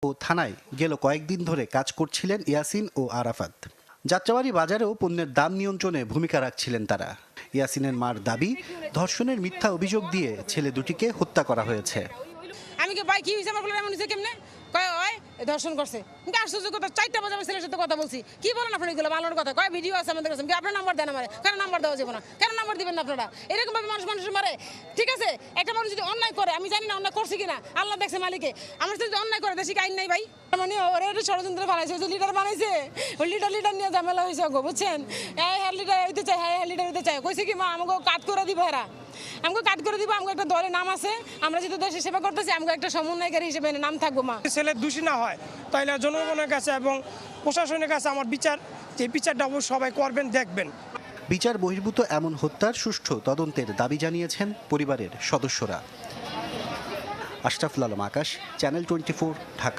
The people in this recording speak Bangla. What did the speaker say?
ও থানায় গেল কয়েকদিন ধরে কাজ করছিলেন ইয়াসিন ও আরাফাত। যাত্রাবাড়ি বাজারেও পণ্যের দাম নিয়ন্ত্রণে ভূমিকা রাখছিলেন তারা। ইয়াসিনের মার দাবি, ধর্ষণের মিথ্যা অভিযোগ দিয়ে ছেলে দুটিকে হত্যা করা হয়েছে। আমি কি ভাই কি হয়েছে আমার বলে এমন হয়েছে কেমনে কয় ওই ধর্ষণ করছে কিন্তু আশ্চর্য কথা 4টা বাজে আমি ছেলের সাথে কথা বলছি কি বলেন আপনারা এগুলো ভালোর কথা কয় ভিডিও আছে আমাদের কাছে আপনার নাম্বার দেন আমারে কেন নাম্বার দেওয়া যাবে না কেন নাম্বার দিবেন না আপনারা এরকম ভাবে মানুষের মারে ঠিক আছে একটা মানুষ যদি অন্যায় করে আমি জানি না অন্যায় করছে কিনা আল্লাহ দেখছে মালিকে আমার যদি অন্যায় করে দেশে আইন নাই ভাই মানে ওরা একটা ষড়যন্ত্র বানাইছে যে লিডার বানাইছে ওই লিডার নিয়ে ঝামেলা হয়েছে গো বুঝছেন হ্যাঁ লিডার হইতে চাই হ্যাঁ লিডার হইতে চাই কইছে কি মা আমাকে কাট করে দিব এরা আমাকে কাট করে দিব আমাকে একটা দলের নাম আছে আমরা যেহেতু দেশের সেবা করতেছি আমাকে একটা সমন্বয়কারী হিসেবে নাম থাকবো মা ছেলে দোষী না হয় তাইলে জনগণের কাছে এবং প্রশাসনের কাছে আমার বিচারটা সবাই করবেন দেখবেন। বিচার বহির্ভূত এমন হত্যার সুষ্ঠু তদন্তের দাবি জানিয়েছেন পরিবারের সদস্যরা। আশরাফুল আলম আকাশ, চ্যানেল 24, ঢাকা।